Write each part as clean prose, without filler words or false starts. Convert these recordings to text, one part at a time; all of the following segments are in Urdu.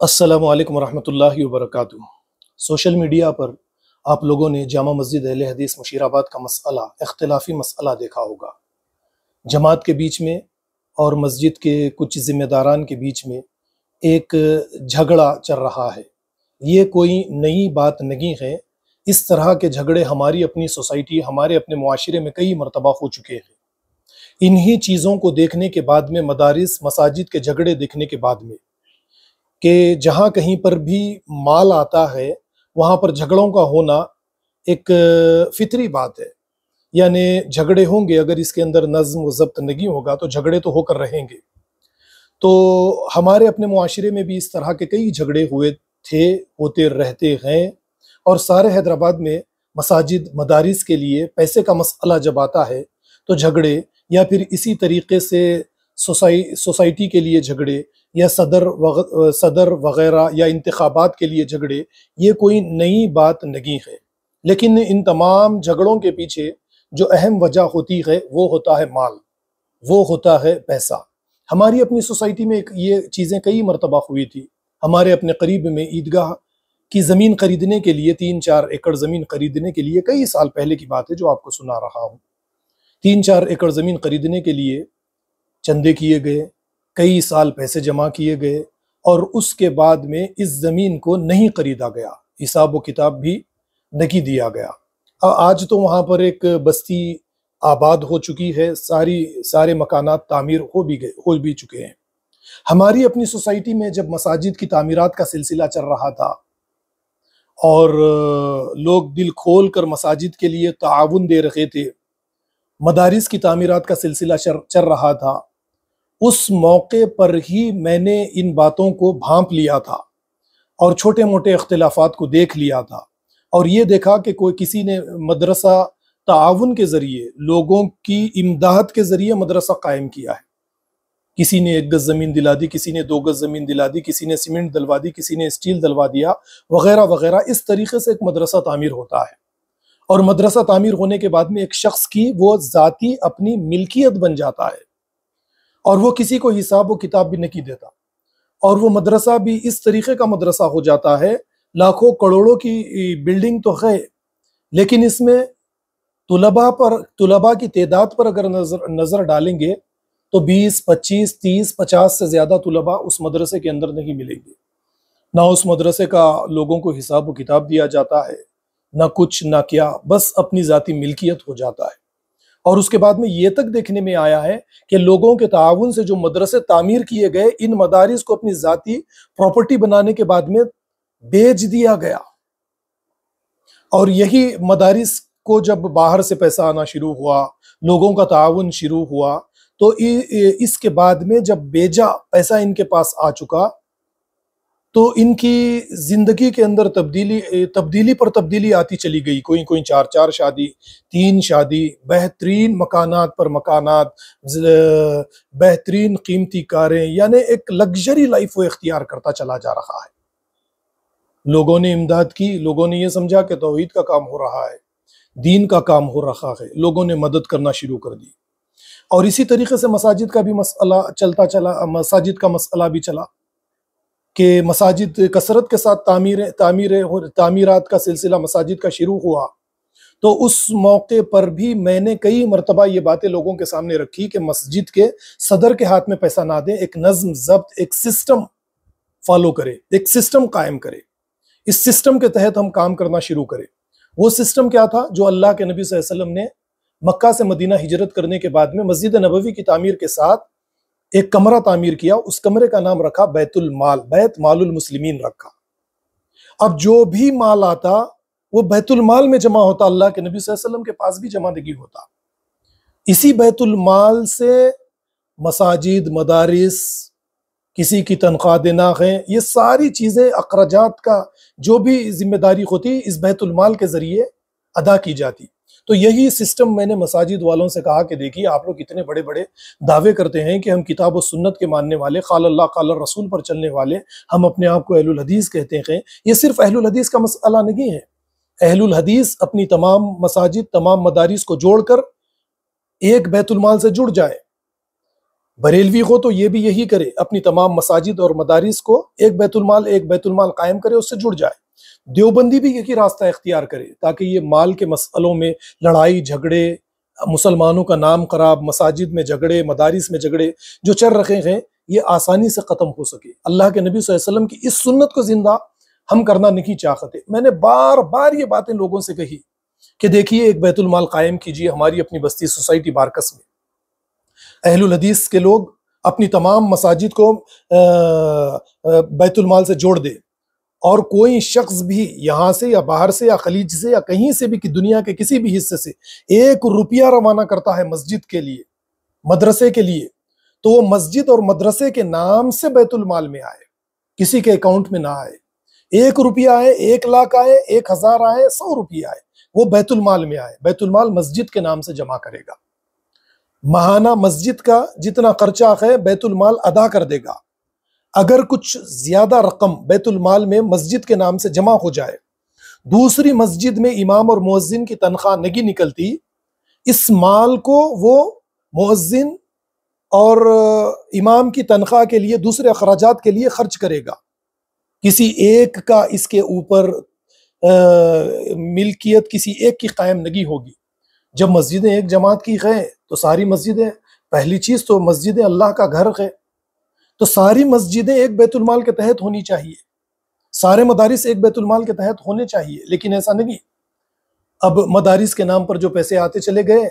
السلام علیکم ورحمۃ اللہ وبرکاتہ۔ سوشل میڈیا پر آپ لوگوں نے جامع مسجد اہل حدیث مشیر آباد کا مسئلہ، اختلافی مسئلہ دیکھا ہوگا۔ جماعت کے بیچ میں اور مسجد کے کچھ ذمہ داران کے بیچ میں ایک جھگڑا چل رہا ہے۔ یہ کوئی نئی بات نہیں ہے، اس طرح کے جھگڑے ہماری اپنی سوسائٹی، ہمارے اپنے معاشرے میں کئی مرتبہ ہو چکے ہیں۔ انہی چیزوں کو دیکھنے کے بعد میں، مدارس مساجد کے جھگڑے دیکھنے کے بعد میں، کہ جہاں کہیں پر بھی مال آتا ہے وہاں پر جھگڑوں کا ہونا ایک فطری بات ہے۔ یعنی جھگڑے ہوں گے، اگر اس کے اندر نظم و ضبط نہیں ہوگا تو جھگڑے تو ہو کر رہیں گے۔ تو ہمارے اپنے معاشرے میں بھی اس طرح کے کئی جھگڑے ہوئے تھے، ہوتے رہتے ہیں، اور سارے حیدرآباد میں مساجد مدارس کے لیے پیسے کا مسئلہ جب آتا ہے تو جھگڑے، یا پھر اسی طریقے سے سوسائٹی کے لیے جھگڑے، یا صدر وغیرہ یا انتخابات کے لیے جھگڑے، یہ کوئی نئی بات نہیں ہے۔ لیکن ان تمام جھگڑوں کے پیچھے جو اہم وجہ ہوتی ہے وہ ہوتا ہے مال، وہ ہوتا ہے پیسہ۔ ہماری اپنی سوسائٹی میں یہ چیزیں کئی مرتبہ ہوئی تھی۔ ہمارے اپنے قریب میں عیدگاہ کی زمین خریدنے کے لیے، 3-4 ایکڑ زمین خریدنے کے لیے، کئی سال پہلے کی بات ہے جو آپ کو سنا رہا ہوں، 3-4 ایکڑ زمین خریدنے کے لیے چندے کیے گئے، کئی سال پیسے جمع کیے گئے، اور اس کے بعد میں اس زمین کو نہیں خریدا گیا، حساب و کتاب بھی نہیں دیا گیا۔ آج تو وہاں پر ایک بستی آباد ہو چکی ہے، سارے مکانات تعمیر ہو بھی چکے ہیں۔ ہماری اپنی سوسائٹی میں جب مساجد کی تعمیرات کا سلسلہ چل رہا تھا اور لوگ دل کھول کر مساجد کے لیے تعاون دے رہے تھے، مدارس کی تعمیرات کا سلسلہ چل رہا تھا، اس موقع پر ہی میں نے ان باتوں کو بھانپ لیا تھا اور چھوٹے موٹے اختلافات کو دیکھ لیا تھا، اور یہ دیکھا کہ کسی نے مدرسہ تعاون کے ذریعے، لوگوں کی امداد کے ذریعے مدرسہ قائم کیا ہے۔ کسی نے 1 گز زمین دلا دی، کسی نے 2 گز زمین دلا دی، کسی نے سیمنٹ دلوا دی، کسی نے اسٹیل دلوا دیا، وغیرہ وغیرہ۔ اس طریقے سے ایک مدرسہ تعمیر ہوتا ہے، اور مدرسہ تعمیر ہونے کے بعد میں ایک شخص کی وہ ذاتی اپنی ملکیت بن جاتا ہے، اور وہ کسی کو حساب و کتاب بھی نہیں دیتا، اور وہ مدرسہ بھی اس طریقے کا مدرسہ ہو جاتا ہے، لاکھوں کروڑوں کی بلڈنگ تو ہے، لیکن اس میں طلباء کی تعداد پر اگر نظر ڈالیں گے تو 20، 25، 30، 50 سے زیادہ طلباء اس مدرسے کے اندر نہیں ملیں گے۔ نہ اس مدرسے کا لوگوں کو حساب و کتاب دیا جاتا ہے، نہ کچھ نہ کیا، بس اپنی ذاتی ملکیت ہو جاتا ہے۔ اور اس کے بعد میں یہ تک دیکھنے میں آیا ہے کہ لوگوں کے تعاون سے جو مدرسے تعمیر کیے گئے، ان مدارس کو اپنی ذاتی پراپرٹی بنانے کے بعد میں بیچ دیا گیا، اور یہی مدارس کو جب باہر سے پیسہ آنا شروع ہوا، لوگوں کا تعاون شروع ہوا، تو اس کے بعد میں جب بیجا پیسہ ان کے پاس آ چکا تو ان کی زندگی کے اندر تبدیلی پر تبدیلی آتی چلی گئی۔ کوئی 4 شادی، 3 شادی، بہترین مکانات پر مکانات، بہترین قیمتی کاریں، یعنی ایک لگژری لائف وہ اختیار کرتا چلا جا رہا ہے۔ لوگوں نے امداد کی، لوگوں نے یہ سمجھا کہ توحید کا کام ہو رہا ہے، دین کا کام ہو رہا ہے، لوگوں نے مدد کرنا شروع کر دی، اور اسی طریقے سے مساجد کا بھی مسئلہ چلتا چلا، مساجد کا مسئلہ بھی چلا کہ مساجد کثرت کے ساتھ تعمیرات کا سلسلہ مساجد کا شروع ہوا۔ تو اس موقع پر بھی میں نے کئی مرتبہ یہ باتیں لوگوں کے سامنے رکھی کہ مسجد کے صدر کے ہاتھ میں پیسہ نہ دیں، ایک نظم ضبط، ایک سسٹم فالو کرے، ایک سسٹم قائم کرے، اس سسٹم کے تحت ہم کام کرنا شروع کریں۔ وہ سسٹم کیا تھا؟ جو اللہ کے نبی صلی اللہ علیہ وسلم نے مکہ سے مدینہ ہجرت کرنے کے بعد میں مسجد نبوی کی تعمیر کے ساتھ ایک کمرہ تعمیر کیا، اس کمرے کا نام رکھا بیت المال، بیت مال المسلمین رکھا۔ اب جو بھی مال آتا وہ بیت المال میں جمع ہوتا، اللہ کے نبی صلی اللہ علیہ وسلم کے پاس بھی جمع نہیں ہوتا۔ اسی بیت المال سے مساجد، مدارس، کسی کی تنخواہ دینا ہے، یہ ساری چیزیں، اخراجات کا جو بھی ذمہ داری ہوتی اس بیت المال کے ذریعے ادا کی جاتی۔ تو یہی سسٹم میں نے مساجد والوں سے کہا کہ دیکھیے، آپ لوگ اتنے بڑے بڑے دعوے کرتے ہیں کہ ہم کتاب و سنت کے ماننے والے، قال اللہ قال الرسول پر چلنے والے، ہم اپنے آپ کو اہل الحدیث کہتے ہیں۔ یہ صرف اہل الحدیث کا مسئلہ نہیں ہے۔ اہل الحدیث اپنی تمام مساجد، تمام مدارس کو جوڑ کر ایک بیت المال سے جڑ جائے۔ بریلوی ہو تو یہ بھی یہی کرے، اپنی تمام مساجد اور مدارس کو ایک بیت المال قائم کرے، اس سے جڑ جائے۔ دیوبندی بھی یہی راستہ اختیار کرے تاکہ یہ مال کے مسئلوں میں لڑائی جھگڑے، مسلمانوں کا نام خراب، مساجد میں جھگڑے، مدارس میں جھگڑے جو چل رہے ہیں، یہ آسانی سے ختم ہو سکے۔ اللہ کے نبی صلی اللہ علیہ وسلم کی اس سنت کو زندہ ہم کرنا نہیں چاہتے۔ میں نے بار بار یہ باتیں لوگوں سے کہی کہ دیکھیے ایک بیت المال قائم کیجئے ہماری اپنی بستی سوسائٹی بارکس میں۔ اہل الحدیث کے لوگ اپنی تمام مساجد کو بیت المال سے جوڑ دے، اور کوئی شخص بھی یہاں سے یا باہر سے یا خلیج سے یا کہیں سے بھی دنیا کے کسی بھی حصے سے 1 روپیہ روانہ کرتا ہے مسجد کے لیے، مدرسے کے لیے، تو وہ مسجد اور مدرسے کے نام سے بیت المال میں آئے، کسی کے اکاؤنٹ میں نہ آئے۔ 1 روپیہ آئے، 1 لاکھ آئے، 1000 آئے، 100 روپیہ آئے، وہ بیت المال میں آئے۔ بیت المال مسجد کے نام سے جمع کرے گا، ماہانہ مسجد کا جتنا خرچہ ہے بیت المال ادا کر دے گا۔ اگر کچھ زیادہ رقم بیت المال میں مسجد کے نام سے جمع ہو جائے، دوسری مسجد میں امام اور مؤذن کی تنخواہ نہیں نکلتی، اس مال کو وہ مؤذن اور امام کی تنخواہ کے لیے، دوسرے اخراجات کے لیے خرچ کرے گا۔ کسی ایک کا اس کے اوپر ملکیت کسی ایک کی قائم نہیں ہوگی۔ جب مسجدیں ایک جماعت کی ہیں تو ساری مسجدیں، پہلی چیز تو مسجدیں اللہ کا گھر ہے، تو ساری مسجدیں ایک بیت المال کے تحت ہونی چاہیے، سارے مدارس ایک بیت المال کے تحت ہونے چاہیے۔ لیکن ایسا نہیں، اب مدارس کے نام پر جو پیسے آتے چلے گئے،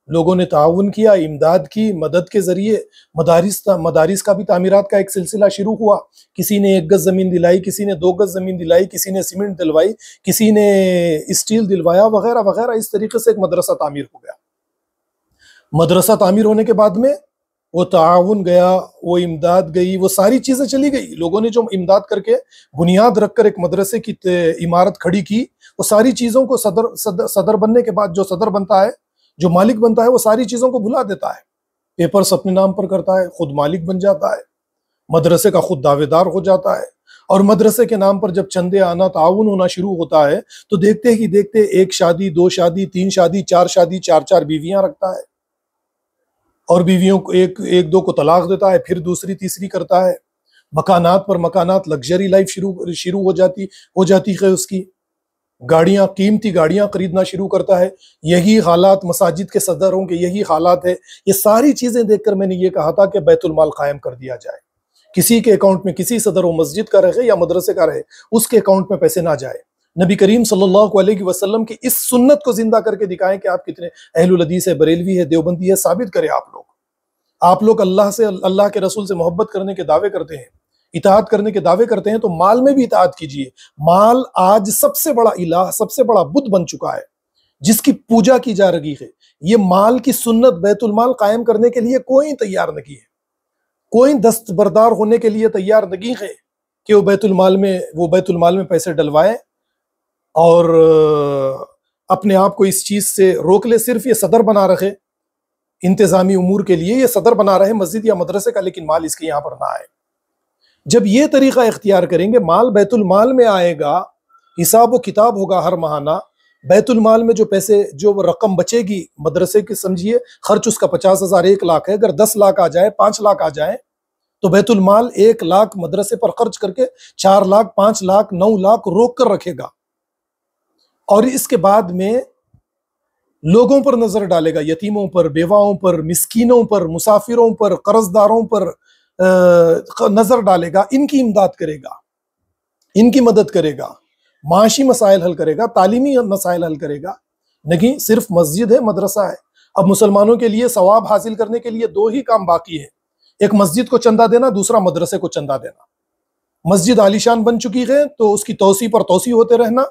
لوگوں نے تعاون کیا، امداد کی، مدد کے ذریعے مدارس کا بھی تعمیرات کا ایک سلسلہ شروع ہوا۔ کسی نے 1 گز زمین دلائی، کسی نے 2 گز زمین دلائی، کسی نے سیمنٹ دلوائی، کسی نے اسٹیل دلوایا، وغیرہ وغیرہ۔ اس طریقے سے ایک مدرسہ تعمیر ہو گیا۔ مدرسہ تعمیر ہونے کے بعد میں وہ تعاون گیا، وہ امداد گئی، وہ ساری چیزیں چلی گئی۔ لوگوں نے جو امداد کر کے بنیاد رکھ کر ایک مدرسے کی عمارت کھڑی کی، وہ ساری چیزوں کو صدر بننے کے بعد جو صدر بنتا ہے، جو مالک بنتا ہے، وہ ساری چیزوں کو بھلا دیتا ہے، پیپرز اپنے نام پر کرتا ہے، خود مالک بن جاتا ہے، مدرسے کا خود دعوے دار ہو جاتا ہے۔ اور مدرسے کے نام پر جب چندے آنا، تعاون ہونا شروع ہوتا ہے، تو دیکھتے ہی دیکھتے 1 شادی، 2 شادی، 3 شادی، 4 شادی، 4 بیویاں رکھتا ہے، اور بیویوں کو ایک دو کو طلاق دیتا ہے، پھر دوسری تیسری کرتا ہے۔ مکانات پر مکانات، لگژری لائف شروع ہو جاتی ہے اس کی، گاڑیاں، قیمتی گاڑیاں خریدنا شروع کرتا ہے۔ یہی حالات مساجد کے صدروں کے، یہی حالات ہے۔ یہ ساری چیزیں دیکھ کر میں نے یہ کہا تھا کہ بیت المال قائم کر دیا جائے، کسی کے اکاؤنٹ میں، کسی صدر و مسجد کا رہے یا مدرسے کا رہے، اس کے اکاؤنٹ میں پیسے نہ جائے۔ نبی کریم صلی اللہ علیہ وسلم کی اس سنت کو زندہ کر کے دکھائیں کہ آپ کتنے اہل الحدیث ہے، بریلوی ہے، دیوبندی ہے، ثابت کریں۔ آپ لوگ اللہ کے رسول سے محبت کرنے کے دعوے کرتے ہیں، اطاعت کرنے کے دعوے کرتے ہیں، تو مال میں بھی اطاعت کیجئے۔ مال آج سب سے بڑا الہ، سب سے بڑا بت بن چکا ہے، جس کی پوجا کی جا رہی ہے۔ یہ مال کی سنت بیت المال قائم کرنے کے لیے کوئی تیار نہیں ہے، کوئی دستبردار ہونے کے لیے تیار نہیں ہے کہ وہ بیت المال میں پیسے ڈلوائے اور اپنے آپ کو اس چیز سے روک لے۔ صرف یہ صدر بنا رکھے انتظامی امور کے لیے، یہ صدر بنا رہے مسجد یا مدرسے کا، لیکن مال اس کے یہاں پر نہ آئے۔ جب یہ طریقہ اختیار کریں گے، مال بیت المال میں آئے گا، حساب و کتاب ہوگا ہر ماہانہ۔ بیت المال میں جو رقم بچے گی مدرسے کی، سمجھیے خرچ اس کا 50,000 1 لاکھ ہے، اگر 10 لاکھ آ جائے، 5 لاکھ آ جائیں، تو بیت المال 1 لاکھ مدرسے پر خرچ کر کے 4 لاکھ، 5 لاکھ، 9 لاکھ روک کر رکھے گا، اور اس کے بعد میں لوگوں پر نظر ڈالے گا، یتیموں پر، بیواؤں پر، مسکینوں پر، مسافروں پر، قرض داروں پر نظر ڈالے گا، ان کی امداد کرے گا، ان کی مدد کرے گا، معاشی مسائل حل کرے گا، تعلیمی مسائل حل کرے گا۔ نہیں صرف مسجد ہے، مدرسہ ہے۔ اب مسلمانوں کے لیے ثواب حاصل کرنے کے لیے 2 ہی کام باقی ہے، ایک مسجد کو چندہ دینا، دوسرا مدرسے کو چندہ دینا۔ مسجد عالیشان بن چکی ہے تو اس کی توسیع پر توسیع ہوتے رہنا،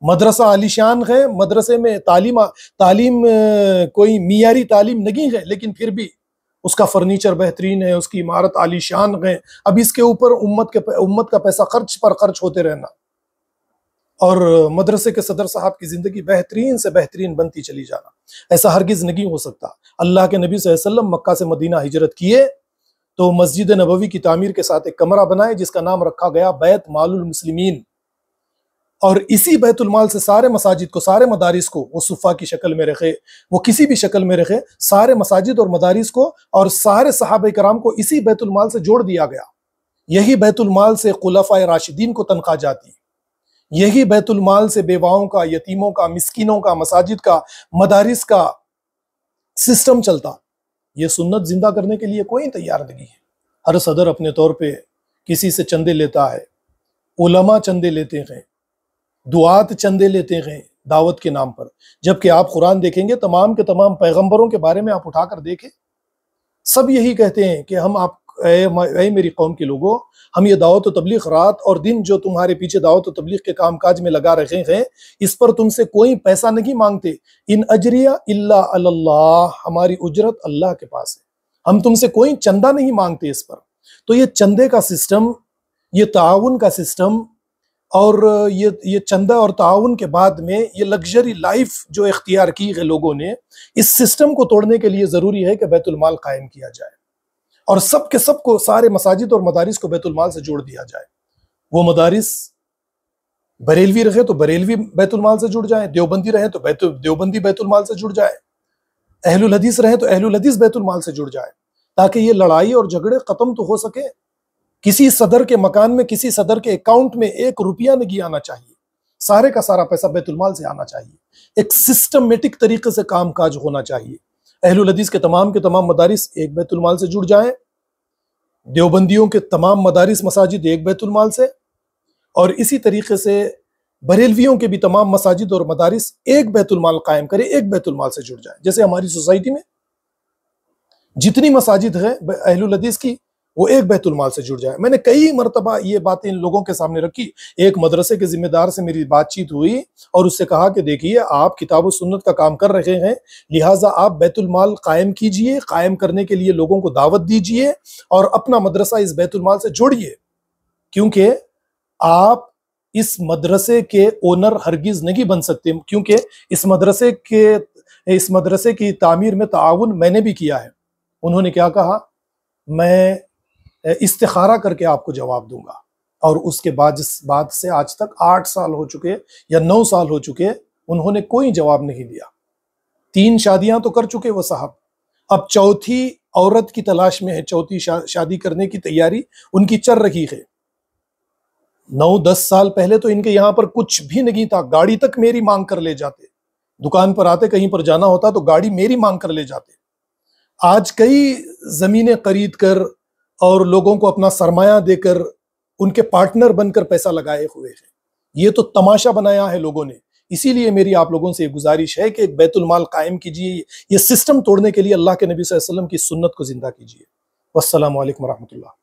مدرسہ عالیشان ہے، مدرسے میں تعلیم کوئی معیاری تعلیم نہیں ہے، لیکن پھر بھی اس کا فرنیچر بہترین ہے، اس کی عمارت عالیشان ہے، اب اس کے اوپر امت کا پیسہ خرچ ہوتے رہنا، اور مدرسے کے صدر صاحب کی زندگی بہترین سے بہترین بنتی چلی جانا۔ ایسا ہرگز نہیں ہو سکتا۔ اللہ کے نبی صلی اللہ علیہ وسلم مکہ سے مدینہ ہجرت کیے تو مسجد نبوی کی تعمیر کے ساتھ ایک کمرہ بنائے جس کا نام رکھا گیا بیت مال المسلمین۔ اور اسی بیت المال سے سارے مساجد کو، سارے مدارس کو وہ صفہ کی شکل میں رکھے، وہ کسی بھی شکل میں رکھے، سارے مساجد اور مدارس کو اور سارے صحابہ کرام کو اسی بیت المال سے جوڑ دیا گیا۔ یہی بیت المال سے خلفائے راشدین کو تنخواہ جاتی، یہی بیت المال سے بیواؤں کا، یتیموں کا، مسکینوں کا، مساجد کا، مدارس کا سسٹم چلتا۔ یہ سنت زندہ کرنے کے لیے کوئی تیار نہیں ہے۔ ہر صدر اپنے طور پہ کسی سے چندے لیتا ہے، علماء چندے لیتے ہیں، دعات چندے لیتے ہیں دعوت کے نام پر، جبکہ آپ قرآن دیکھیں گے تمام کے تمام پیغمبروں کے بارے میں آپ اٹھا کر دیکھیں، سب یہی کہتے ہیں کہ ہم اے میری قوم کے لوگوں، ہم یہ دعوت و تبلیغ رات اور دن جو تمہارے پیچھے دعوت و تبلیغ کے کام کاج میں لگا رکھے ہیں، اس پر تم سے کوئی پیسہ نہیں مانگتے۔ ان اجریہ الا علی اللہ، ہماری اجرت اللہ کے پاس ہے، ہم تم سے کوئی چندہ نہیں مانگتے اس پر۔ تو یہ چندے کا سسٹم، یہ تعاون کا سسٹم، اور یہ چندہ اور تعاون کے بعد میں یہ لگژری لائف جو اختیار کی ہے لوگوں نے، اس سسٹم کو توڑنے کے لیے ضروری ہے کہ بیت المال قائم کیا جائے اور سب کے سب کو، سارے مساجد اور مدارس کو بیت المال سے جوڑ دیا جائے۔ وہ مدارس بریلوی رہے تو بریلوی بیت المال سے جڑ جائیں، دیوبندی رہے تو دیوبندی بیت المال سے جڑ جائے، اہل الحدیث رہے تو اہل الحدیث بیت المال سے جڑ جائے، تاکہ یہ لڑائی اور جھگڑے ختم تو ہو سکے۔ کسی صدر کے مکان میں، کسی صدر کے اکاؤنٹ میں 1 روپیہ نہیں آنا چاہیے، سارے کا سارا پیسہ بیت المال سے آنا چاہیے، ایک سسٹمیٹک طریقے سے کام کاج ہونا چاہیے۔ اہل الحدیث کے تمام مدارس ایک بیت المال سے جڑ جائیں، دیوبندیوں کے تمام مدارس مساجد ایک بیت المال سے، اور اسی طریقے سے بریلویوں کے بھی تمام مساجد اور مدارس ایک بیت المال قائم کرے، ایک بیت المال سے جڑ جائیں۔ جیسے ہماری سوسائٹی میں جتنی مساجد ہیں اہل الحدیث کی، وہ ایک بیت المال سے جڑ جائے۔ میں نے کئی مرتبہ یہ باتیں لوگوں کے سامنے رکھی۔ ایک مدرسے کے ذمہ دار سے میری بات چیت ہوئی اور اس سے کہا کہ دیکھیے آپ کتاب و سنت کا کام کر رہے ہیں، لہٰذا آپ بیت المال قائم کیجئے، قائم کرنے کے لیے لوگوں کو دعوت دیجئے اور اپنا مدرسہ اس بیت المال سے جوڑیے، کیونکہ آپ اس مدرسے کے اونر ہرگز نہیں بن سکتے، کیونکہ اس مدرسے کی تعمیر میں تعاون میں نے بھی کیا ہے۔ انہوں نے کیا کہا؟ میں استخارہ کر کے آپ کو جواب دوں گا، اور اس کے بعد اس بات سے آج تک 8 سال ہو چکے یا 9 سال ہو چکے، انہوں نے کوئی جواب نہیں دیا۔ 3 شادیاں تو کر چکے وہ صاحب، اب 4تھی عورت کی تلاش میں ہے، 4تھی شادی کرنے کی تیاری ان کی چل رہی ہے۔ 9-10 سال پہلے تو ان کے یہاں پر کچھ بھی نہیں تھا، گاڑی تک میری مانگ کر لے جاتے، دکان پر آتے، کہیں پر جانا ہوتا تو گاڑی میری مانگ کر لے جاتے۔ آج کئی زمینیں خرید کر اور لوگوں کو اپنا سرمایہ دے کر ان کے پارٹنر بن کر پیسہ لگائے ہوئے ہیں۔ یہ تو تماشا بنایا ہے لوگوں نے۔ اسی لیے میری آپ لوگوں سے یہ گزارش ہے کہ ایک بیت المال قائم کیجئے، یہ سسٹم توڑنے کے لیے اللہ کے نبی صلی اللہ علیہ وسلم کی سنت کو زندہ کیجئے۔ والسلام علیکم ورحمۃ اللہ۔